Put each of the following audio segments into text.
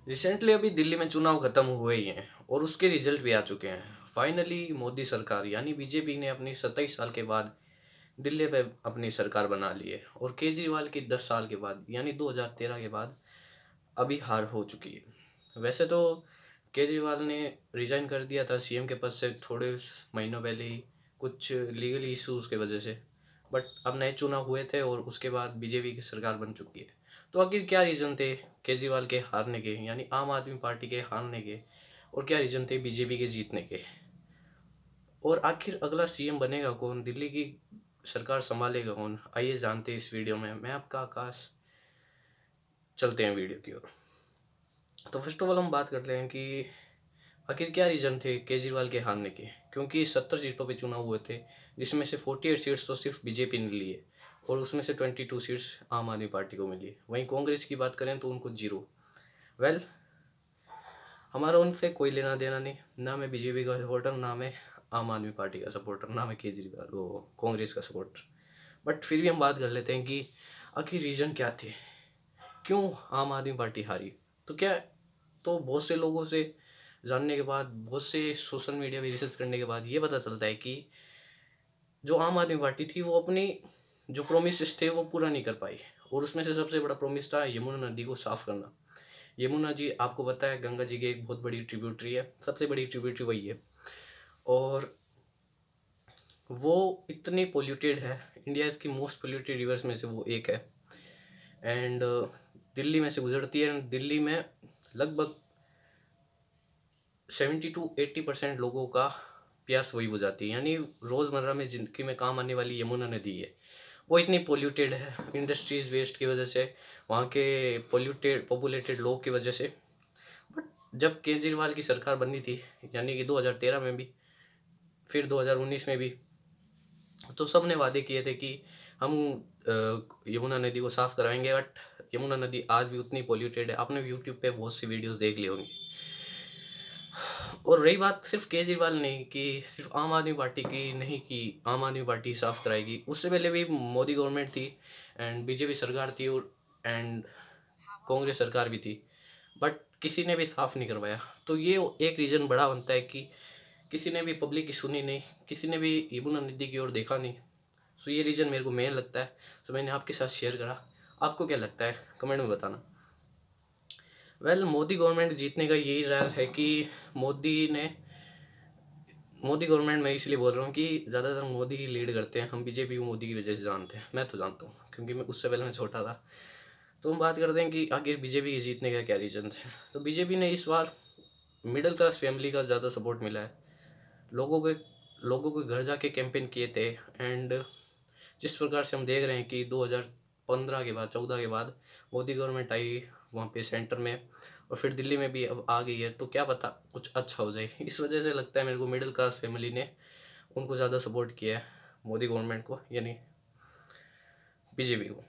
Recently अभी दिल्ली में चुनाव खत्म हुए ही हैं और उसके रिजल्ट भी आ चुके हैं। फाइनली मोदी सरकार यानी बीजेपी ने अपनी 27 साल के बाद दिल्ली पे अपनी सरकार बना ली है और केजरीवाल की 10 साल के बाद यानी 2013 के बाद अभी हार हो चुकी है। वैसे तो केजरीवाल ने रिजाइन कर दिया था सीएम के पद से थोड़े महीनों पहले ही, कुछ लीगल इश्यूज की वजह से। बट अब नए चुनाव हुए थे और उसके बाद बीजेपी की सरकार बन चुकी है। तो आखिर क्या रीज़न थे केजरीवाल के हारने के यानी आम आदमी पार्टी के हारने के, और क्या रीज़न थे बीजेपी के जीतने के, और आखिर अगला सीएम बनेगा कौन, दिल्ली की सरकार संभालेगा कौन, आइए जानते हैं इस वीडियो में। मैं आपका आकाश, चलते हैं वीडियो की ओर। तो फर्स्ट ऑफ ऑल हम बात करते हैं कि आखिर क्या रीज़न थे केजरीवाल के हारने के। क्योंकि 70 सीटों पे चुनाव हुए थे, जिसमें से 48 सीट्स तो सिर्फ बीजेपी ने ली है और उसमें से 22 सीट्स आम आदमी पार्टी को मिली है। वहीं कांग्रेस की बात करें तो उनको जीरो। वेल, हमारा उनसे कोई लेना देना नहीं, ना मैं बीजेपी का सपोर्टर, ना मैं आम आदमी पार्टी का सपोर्टर, ना मैं केजरीवाल वो कांग्रेस का सपोर्टर। बट फिर भी हम बात कर लेते हैं कि आखिर रीज़न क्या थे, क्यों आम आदमी पार्टी हारी। तो क्या, तो बहुत से लोगों से जानने के बाद, बहुत से सोशल मीडिया में रिसर्च करने के बाद ये पता चलता है कि जो आम आदमी पार्टी थी वो अपनी जो प्रोमिस थे वो पूरा नहीं कर पाई। और उसमें से सबसे बड़ा प्रोमिस था यमुना नदी को साफ करना। यमुना जी आपको पता है गंगा जी की एक बहुत बड़ी ट्रिब्यूटरी है, सबसे बड़ी ट्रिब्यूटरी वही है। और वो इतनी पोल्यूटेड है, इंडिया की मोस्ट पोल्यूटेड रिवर्स में से वो एक है। एंड दिल्ली में से गुजरती है। दिल्ली में लगभग 70 to 80% लोगों का प्यास वही बुझाती है, यानी रोज़मर्रा में ज़िंदगी में काम आने वाली यमुना नदी है। वो इतनी पोल्यूटेड है इंडस्ट्रीज वेस्ट की वजह से, वहाँ के पोल्यूटेड पॉपुलेटेड लोग की वजह से। बट जब केजरीवाल की सरकार बनी थी यानी कि 2013 में भी, फिर 2019 में भी, तो सब ने वादे किए थे कि हम यमुना नदी को साफ कराएंगे। बट यमुना नदी आज भी उतनी पोल्यूटेड है। आपने यूट्यूब पे बहुत सी वीडियोस देख ली होंगी। और रही बात सिर्फ केजरीवाल नहीं कि सिर्फ आम आदमी पार्टी की नहीं कि आम आदमी पार्टी साफ कराएगी, उससे पहले भी मोदी गवर्नमेंट थी एंड बीजेपी सरकार थी और एंड कांग्रेस सरकार भी थी, बट किसी ने भी साफ नहीं करवाया। तो ये एक रीज़न बड़ा बनता है कि किसी ने भी पब्लिक की सुनी नहीं, किसी ने भी यमुना नदी की ओर देखा नहीं। सो ये रीज़न मेरे को मेन लगता है, तो मैंने आपके साथ शेयर करा। आपको क्या लगता है कमेंट में बताना। वेल, मोदी गवर्नमेंट जीतने का यही राज है कि मोदी ने मोदी गवर्नमेंट मैं इसलिए बोल रहा हूँ कि ज़्यादातर मोदी ही लीड करते हैं। हम बीजेपी को मोदी की वजह से जानते हैं, मैं तो जानता हूँ क्योंकि मैं उससे पहले मैं छोटा था। तो हम बात करते हैं कि आखिर बीजेपी के जीतने का क्या रीज़न है। तो बीजेपी ने इस बार मिडिल क्लास फैमिली का ज़्यादा सपोर्ट मिला है। लोगों के लोगों के घर जाके कैंपेन किए थे। एंड जिस प्रकार से हम देख रहे हैं कि 2015 के बाद 14 के बाद मोदी गवर्नमेंट आई वहाँ पे सेंटर में, और फिर दिल्ली में भी अब आ गई है, तो क्या पता कुछ अच्छा हो जाए। इस वजह से लगता है मेरे को मिडिल क्लास फैमिली ने उनको ज़्यादा सपोर्ट किया है, मोदी गवर्नमेंट को यानी बीजेपी को।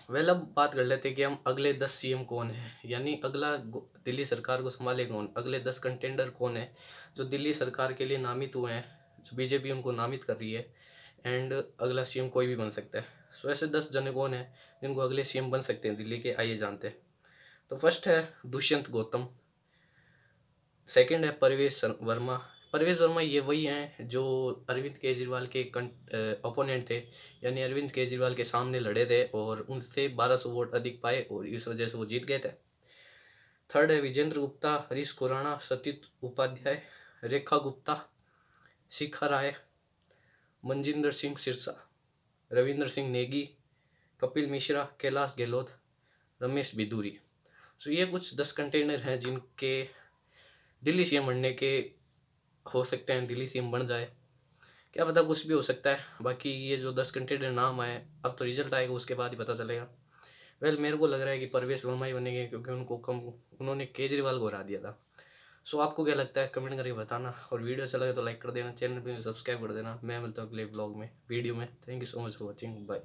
वेल, अब बात कर लेते हैं कि हम अगले 10 सीएम कौन है, यानी अगला दिल्ली सरकार को संभाले कौन, अगले 10 कंटेंडर कौन है जो दिल्ली सरकार के लिए नामित हुए हैं, जो बीजेपी उनको नामित कर रही है। एंड अगला सीएम कोई भी बन सकता है। सो ऐसे 10 जने कौन है जिनको अगले सीएम बन सकते हैं दिल्ली के, आइए जानते हैं। तो फर्स्ट है दुष्यंत गौतम। सेकंड है परवेश वर्मा। परवेश वर्मा ये वही हैं जो अरविंद केजरीवाल के ओपोनेंट थे, यानी अरविंद केजरीवाल के सामने लड़े थे और उनसे 1200 वोट अधिक पाए और इस वजह से वो जीत गए थे। थर्ड है विजेंद्र गुप्ता, हरीश खुराना, सतीश उपाध्याय, रेखा गुप्ता, शिखा राय, मनजिंदर सिंह सिरसा, रविंद्र सिंह नेगी, कपिल मिश्रा, कैलाश गहलोत, रमेश बिधूरी। सो ये कुछ 10 कंटेनर हैं जिनके दिल्ली सीएम बनने के हो सकते हैं, दिल्ली सीएम बन जाए। क्या पता कुछ भी हो सकता है। बाकी ये जो 10 कंटेनर नाम आए, अब तो रिजल्ट आएगा उसके बाद ही पता चलेगा। वेल, मेरे को लग रहा है कि परवेश वर्मा ही बनेंगे क्योंकि उन्होंने केजरीवाल को हरा दिया था। सो आपको क्या लगता है कमेंट करके बताना, और वीडियो अच्छा लगे तो लाइक कर देना, चैनल पे सब्सक्राइब कर देना। मैं मिलता हूँ अगले ब्लॉग में वीडियो में। Thank you so much for watching, bye.